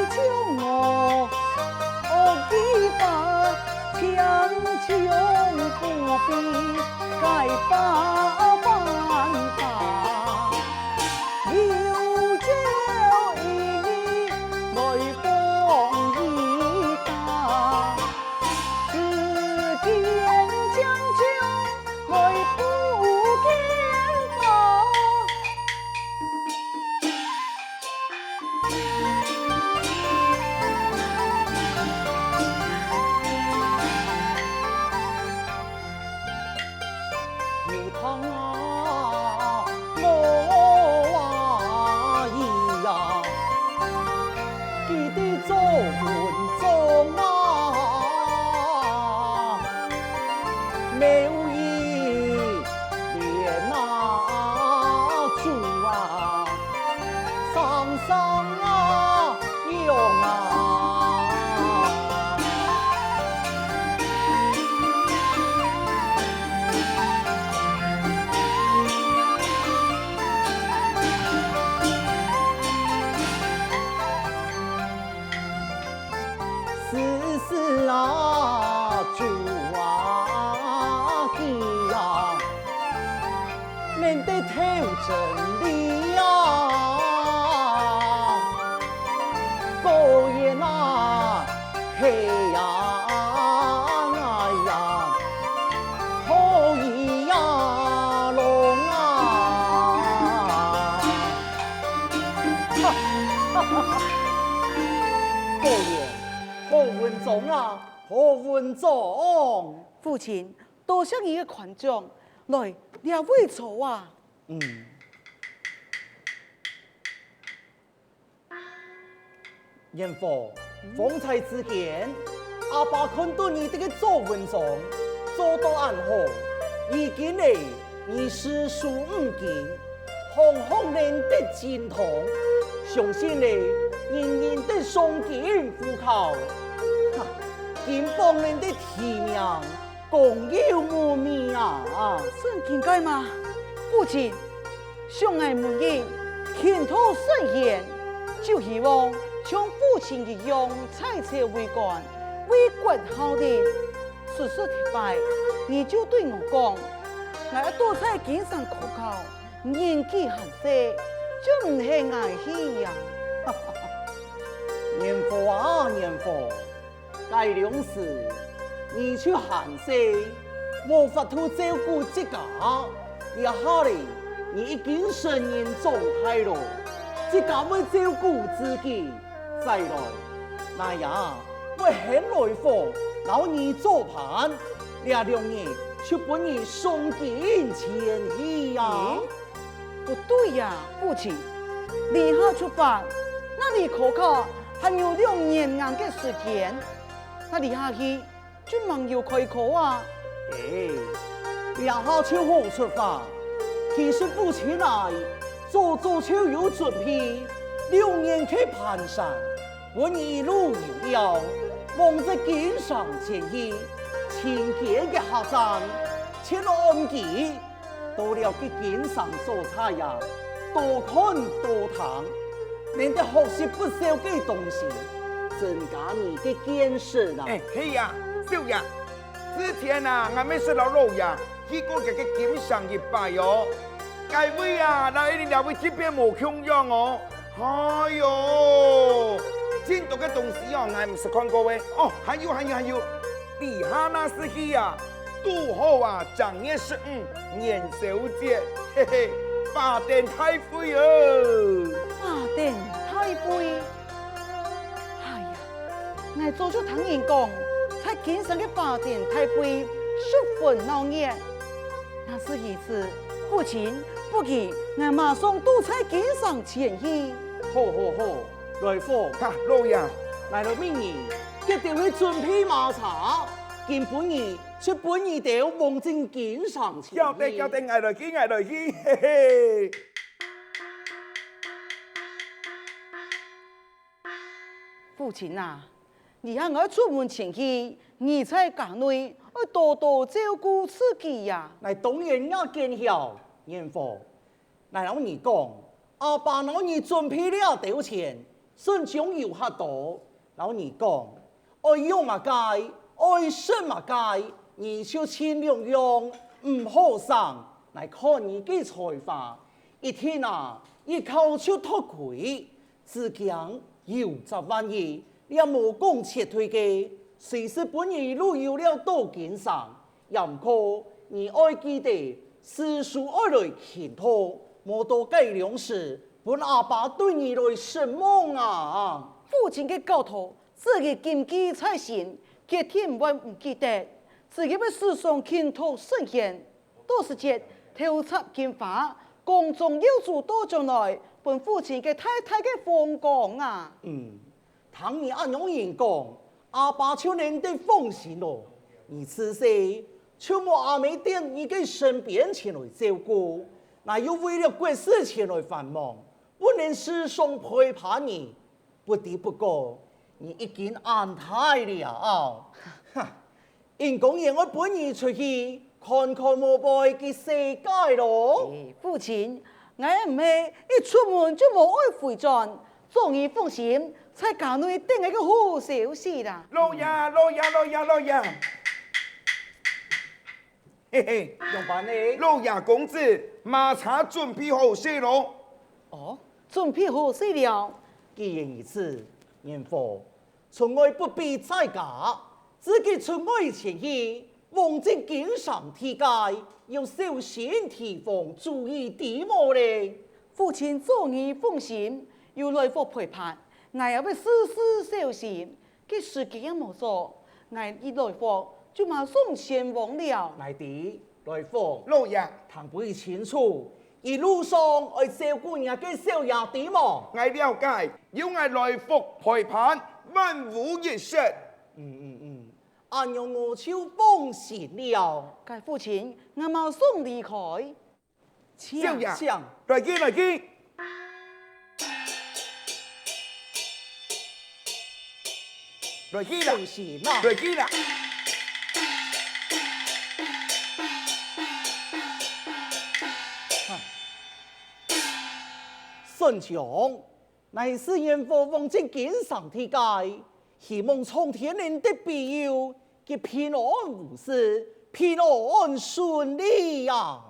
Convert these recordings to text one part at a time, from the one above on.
将我击发，强穷不必改把办法，有朝一日来逢一打，指点将就来不见法。你看啊，我啊咿呀，记得做文章啊，没有一连啊主啊，上上啊用啊。世事啊，主啊，记呀，免得偷真理呀，过夜那黑呀，哎呀，可以呀，龙啊，哈哈哈哈，过夜。何文忠啊，何文忠！父亲，多谢你的宽奖，来两位坐啊。严父，方才之见，阿爸看到你这个做文章做到暗好，已经呢，你诗书五经，行行人得精通，相信呢，人人得上进虎口。金邦人的提名，共有无名啊！真应该吗？父亲，相爱无言，前途甚严，就希望像父亲一样，采车为官，为国效力。事实提败，你就对我讲，我多在经上可靠，年纪很小，就唔係爱惜呀。年父啊，年父。该两时，你去寒舍，无法度照顾自家。一下里，你已经成人状态了，自家会照顾自己。再来，那样我很来访，老你做盘，这2年就把你送进前去呀。不对呀，父亲，离下出发，那离可靠还有2年硬的时间。那离下去就忙要开口啊！然后就好出发。其实父亲来，早就有准备，2年去攀山，我一路游了，望着景上前去，前见的客栈，前来安吉，到了个景上所采呀，多看多谈，免得学习不少嘅东西。增加你的见识啊！是呀，少爷，之前啊，俺们说到老爷，去过这个金上一拜哦，该位啊，那一两位这边无穷样哦，哎呦，真多的东西哦，俺不是看过喂，哦，还有，底下那是去呀，杜后啊，正月15元宵节，嘿嘿，八殿太妃哦，八殿太妃。我早就听人讲，在景上的八殿太妃十分闹热。那是一次，父亲不急，我马上都在景上前去。好，来访，哈，老爷，来到明年，一定会准备马茶，见本年出本年条望正景上前。交代，挨来去，嘿嘿。父亲啊！你看我出门前去，你在家内要多多照顾自己呀。来当然要见晓，严父。来老你讲，阿爸老你准备了多钱，孙将有哈多，老你讲，爱用嘛该，爱生嘛该，你就尽量用，唔好上来看你嘅才华。一天啊，一口就脱亏，只讲有10万亿，也无讲撤退嘅，随时本一路有了多肩上，也唔可你爱记得，世俗爱来乞讨，莫多改良时。本阿爸对你来什么啊？父亲嘅教徒，自己谨记在心，佢天万唔記得，自己要世上傾吐聖言，多是節偷插金花，宮中要主多將來，本父親嘅太太嘅風光啊！倘你按用人講，阿爸就能得放心咯。你此時就冇阿妹點你嘅身邊前來照顧，那又為了國事前來繁忙。不能時常陪伴你，不得不過，你已經安泰了。因公爺我本意出去看看無輩嘅世界咯。父親，我唔係一出門就冇愛回轉，終於放心，才家內等一個好消息啦。老爺，嘿嘿，用辦呢？老爺公子，馬茶準備好些咯。哦。準備好勢了。既然如此，年貨從外不必再假，自己從外前去，望正經上提階，要小心提防，注意點麼咧？父親終於放心，要來福陪伴，我也要時時小心。佢事情也冇做，我一來福就馬上前往了。來啲來福，老爺，談不清楚。一路上愛照顧人嘅小爺點麼？我了解，要我來福陪伴，萬無一失。按用我就放心了。該父親，我馬上離開。小爺，想來見。來見啦，是嘛？來見啦。孫強，乃是燕火王正經上提階，希望蒼天能得庇佑，佢平安無事，平安順利呀！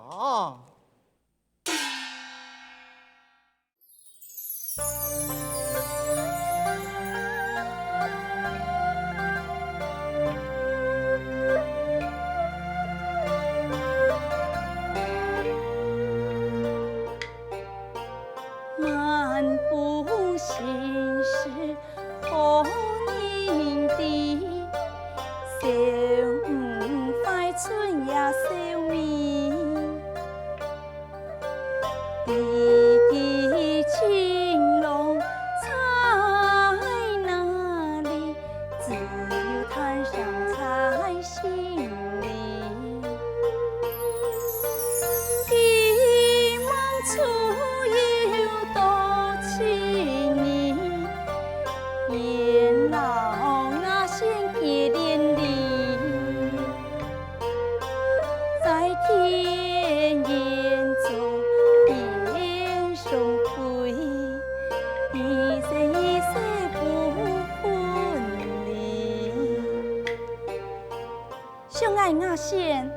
那线，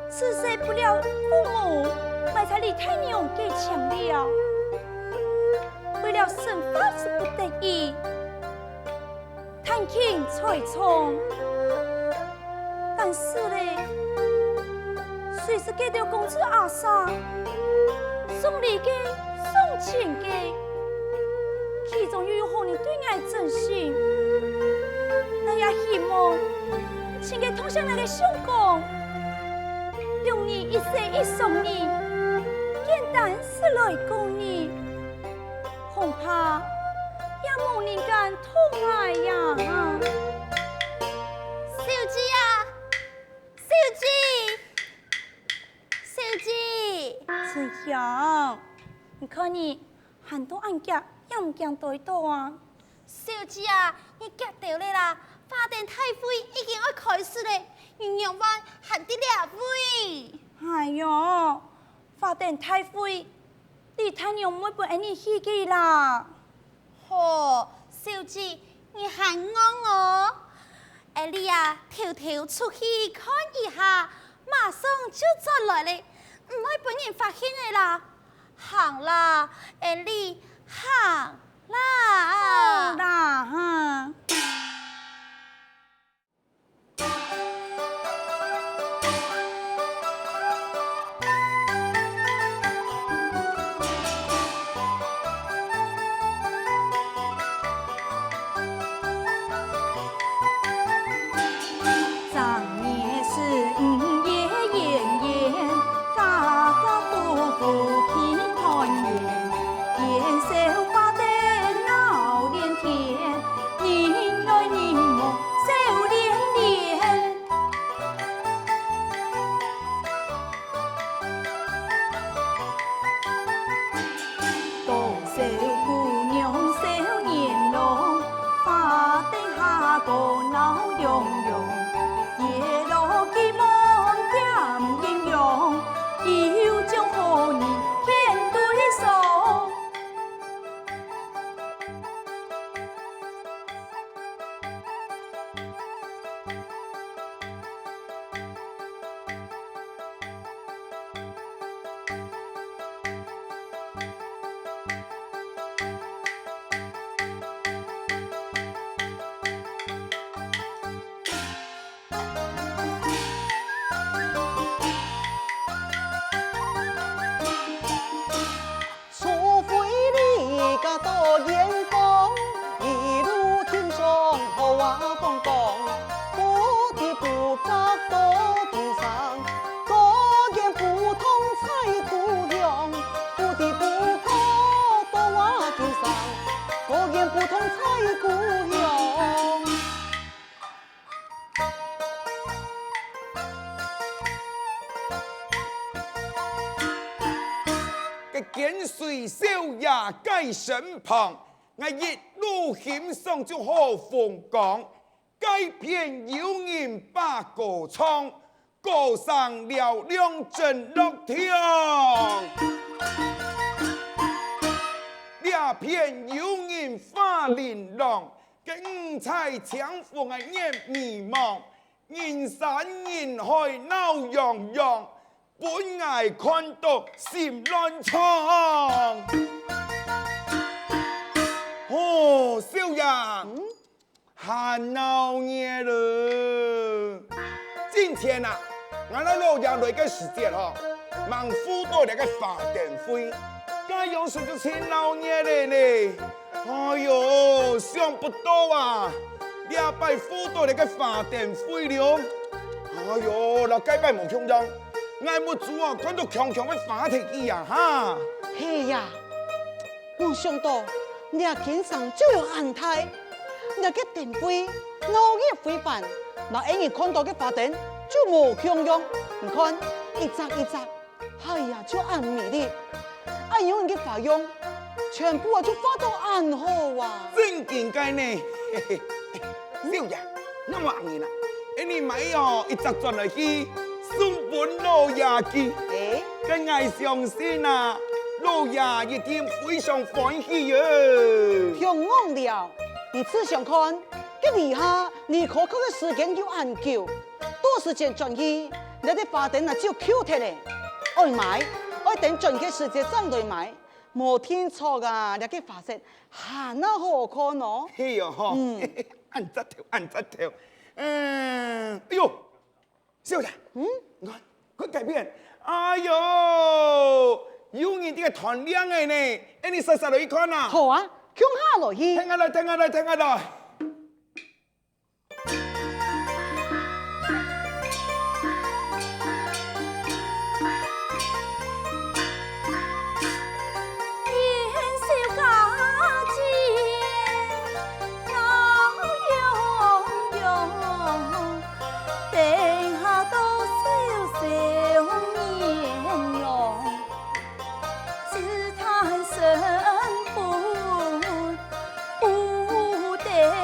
此世不了父母，埋在李太娘给抢了。为了生法是不得已，探亲采从，但是嘞，随时给到公子阿嫂送礼给送钱给，其中又有好人对我真心，我也希望。请给同乡那个相公，用你一生一送你，简单是来供你，恐怕也无人敢痛爱呀。小姐啊，小姐，春香，你看你很多案件也唔惊对到啊。小姐啊，你夹到了啦！法典太妃已經要開始嘞，鸳鸯灣還得了會。哎呦，法典太妃，李太娘沒陪你去嘅啦。哦，小姐，你还我哦。艾丽呀，偷偷出去看一下，马上就转来嘞，唔会俾人发现你啦。行啦，艾丽，行啦。啦哈。跟随小爷街身旁，我一路欣赏就好风光。街边有人把歌唱，歌上嘹亮真乐听。两片有人花玲珑，跟彩枪锋的眼迷茫，人山人海闹洋洋。本爱看到心乱唱，哦，小爷，很闹热了。今天啊，俺那老爷来个时间哦，忙辅导那个发电费，这样是就挺闹热的呢。哎呦，想不到啊，两摆辅导那个发电费了。哎呦，那改摆冇强样。俺没做啊，看到强强的发提机呀哈！嘿呀，我想到你天上就有安排，你个电费熬夜费办，那让人看到嘅发电就冇强用。你看一扎一扎，哎呀就暗美的，按有人嘅费用，全部啊就发到暗号啊！真应该呢，嘿嘿，小爷，那么硬啦，你买哦一扎转来去。送本老爷去，跟爱相信啊，老爷一定非常欢喜哟。向往了，你只想看，这里下你可靠的时间就安久，多时间转移，你的发电啊就 Q 贴嘞，爱买，爱等准嘅时间站队买，冇听错啊，你嘅发现还那好看哦。嘿哟哈，按扎头，按扎头，哎呦。小姐，你看，快改变！哎呦，有人这个团亮的呢，哎，你实来看呐。好啊，向下落去。听下来，听下来，听下来。自叹生不得。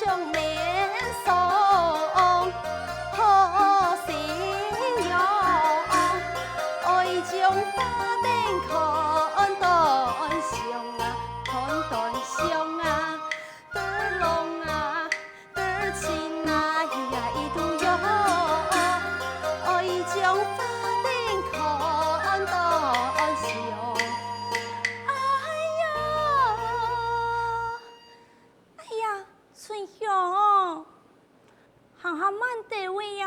长脸送好心用，爱将花灯看断香啊，看断香啊，得龙啊，得亲啊，呀一度有，爱将花灯看断香。哎呀，春香，行行慢地位呀！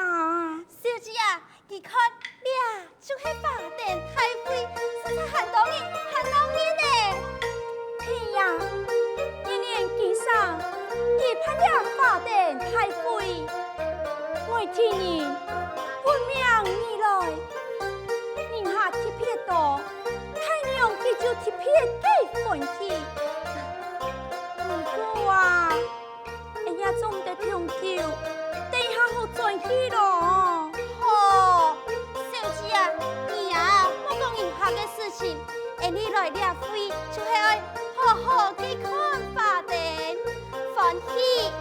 小姐啊，你看俩就是发电太贵，实在很容易，很容易呢。嘿呀，一年几上，你怕俩发电太贵，我听你不命你来，人下贴片多，太娘佢就贴片几分去。不过啊，哎呀，总唔得长久，等下好转去咯。好，小姐啊，你啊，莫讲人下嘅事情，你来俩费就系爱好好去看发电，欢喜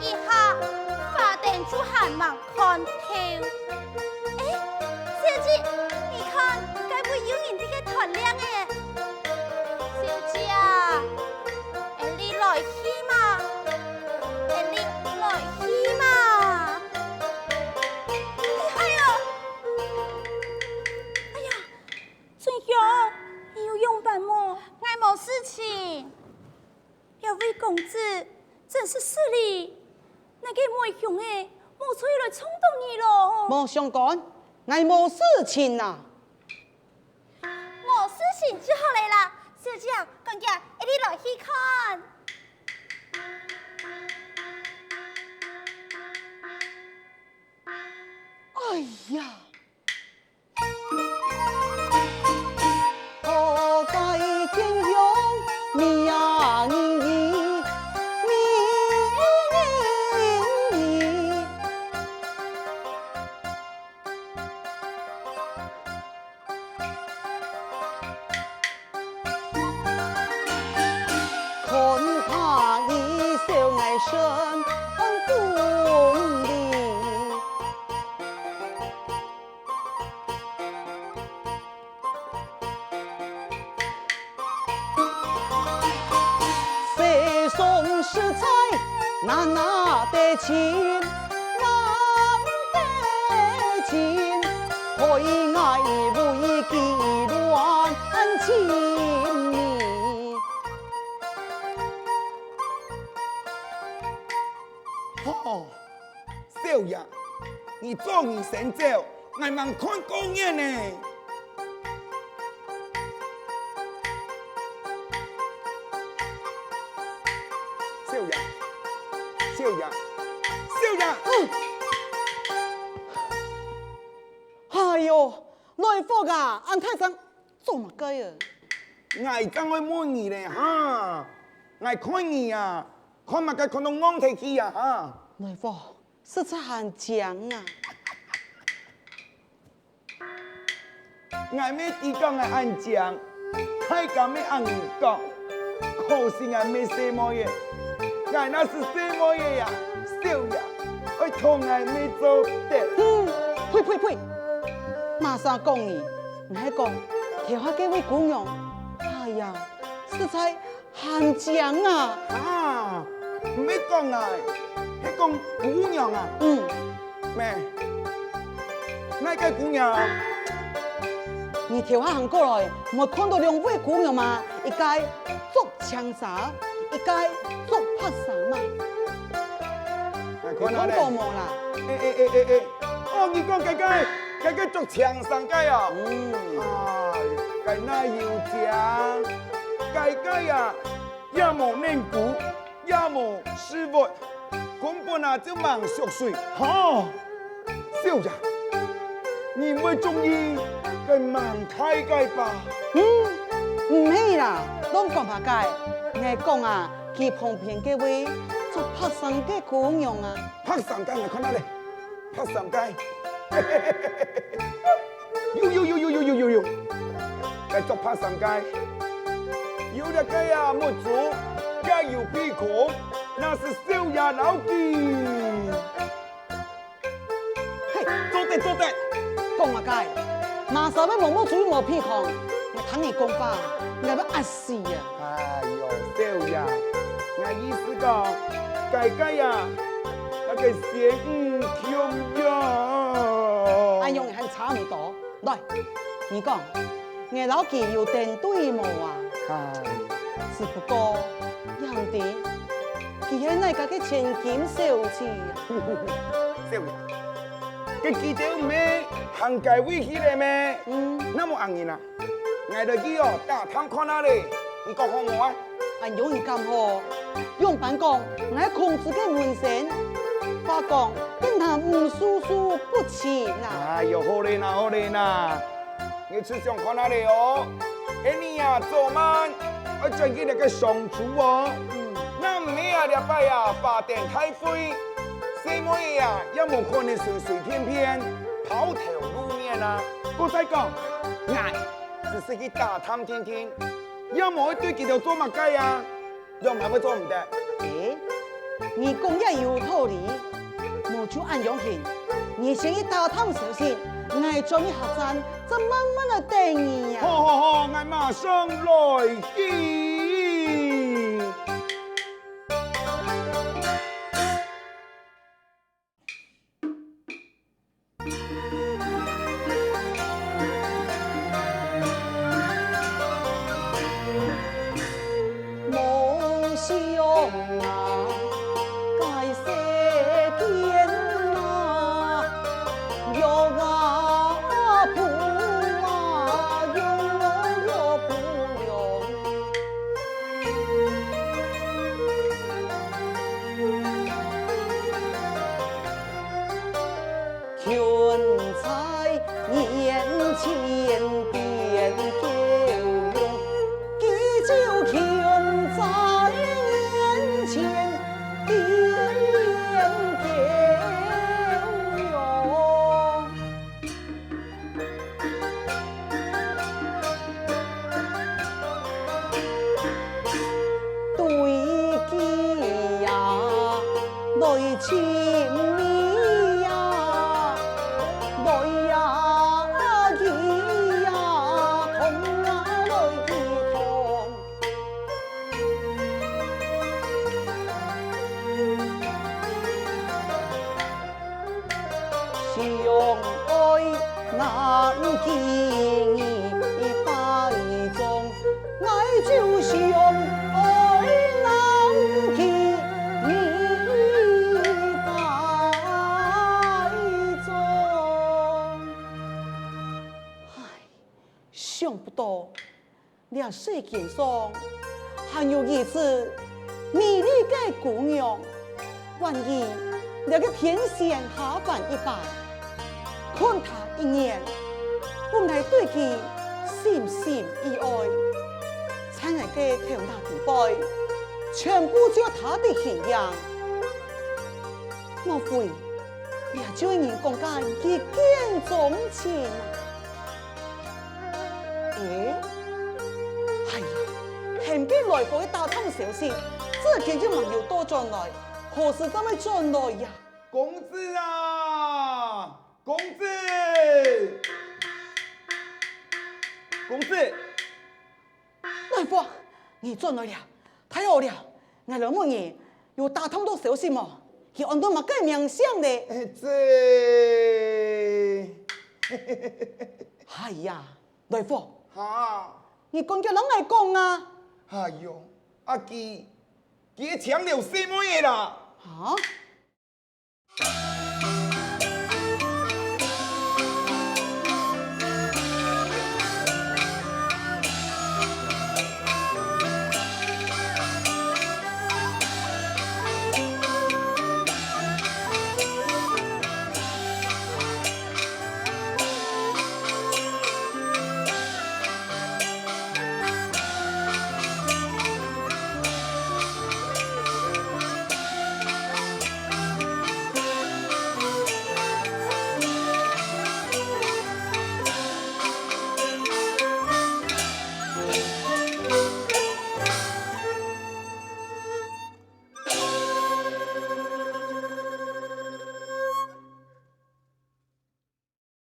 一下，发电就还忙看透。小姐，你看，该不会有人这个团亮诶？小姐啊，你来去嘛？你来去嘛？哎呀，哎呀，春香，你有用办么？俺没事情。两位公子真是势利，那个妹兄诶，莫出来冲动你咯。莫相干，我无事情呐。没事情就好来啦，小姐，公家，你来去看。哎呀，何该天用你呀你。看他一笑爱身功力。谁送食材拿得清，拿得清，可以爱不以计乱情迷。哦，少爷，你做你神照，俺们看公演呢。少爷，少爷，少爷，哎呦，来福啊，安太上做乜鸡啊？俺刚会问你嘞哈，俺看你啊，看嘛该看到昂提起啊哈。来福实在很强啊！俺没地讲俺安讲，太讲没安讲，可惜俺没什么嘢，俺那是什么嘢呀？少爷，我同俺没做得。呸呸呸！马上讲你，唔系讲条下几位姑娘，哎呀，实在很强啊！啊，唔係講啊，係講姑娘啊。咩？哪個姑娘啊？你條下行過來，我看到兩位姑娘嘛，一個做槍手，一個做拍手嘛。看到咧。講過冇啦？哦，你講嗰個做牆上街啊？啊，嗰那有獎，嗰個呀，也冇念古，也冇師傅，根本啊就忙熟睡。哈，少爺，你會中意佢忙太街吧？唔係啦，當講拍街，我講啊，佢旁邊嘅位做拍手嘅姑娘啊。拍上街，我看到咧，拍上街，有，繼續拍上街，有隻雞啊，冇煮，也有鼻孔，那是少爺呀，老弟。嘿，坐对坐对。讲啊该，马上要默默注意我屁行，我听你讲吧，我要压死啊！哎呦，少爷，我意思讲，家家呀，那个仙唔强呀。阿用还差唔多，来，你讲，我老弟有定对冇啊？哎，只不过样的，佢喺那家嘅千金小姐啊，少爷，佢記者唔係行街威起嚟咩？那麼硬啊！挨到去哦，打探看下咧，你講好我啊？阿用咁好，用板講，我喺控制嘅門神，話講跟他唔舒舒不親啊！哎呦，好嘞呐，好嘞呐！你去想看下咧哦，哎你呀，做乜？我最近那個上廚哦，那唔係啊，禮拜啊，八點開會，細妹呀，有冇可能隨隨便便拋頭露面啊？我再講，唉，只是去打探聽聽，有冇對佢哋做乜計啊？又唔係會做唔得？誒，你講也有道理，我就按樣行，你先去打探小心，我做一下站，再慢慢的等你呀。好好好，我馬上來去。夢想啊，該些天啊，有啊不啊，有不用。全在眼前變夠用，記就全在眼前變夠用。對記呀，來親密呀，來呀記呀，同啊來記同。相愛難見已敗狀，愛就相愛難見已敗狀。唉，想不到這世間上還有一次美麗的姑娘，萬一那個天仙下凡一般，看他一眼，本來對佢心心意愛，親愛嘅頭拿地背，全部就他的形樣。莫非也就人講緊一見鍾情啊？誒，係呀，現今來訪打探小事，這件就沒有多轉來，何時這麼轉來呀？公子啊，公子，公子，來訪，你轉來了，太好了，我兩個人有打探到小事麼？佢按到乜嘅名相咧？係呀，來訪，哈，你講叫人嚟講啊？哎呦，阿基，佢搶了什麼嘢啦？嚇？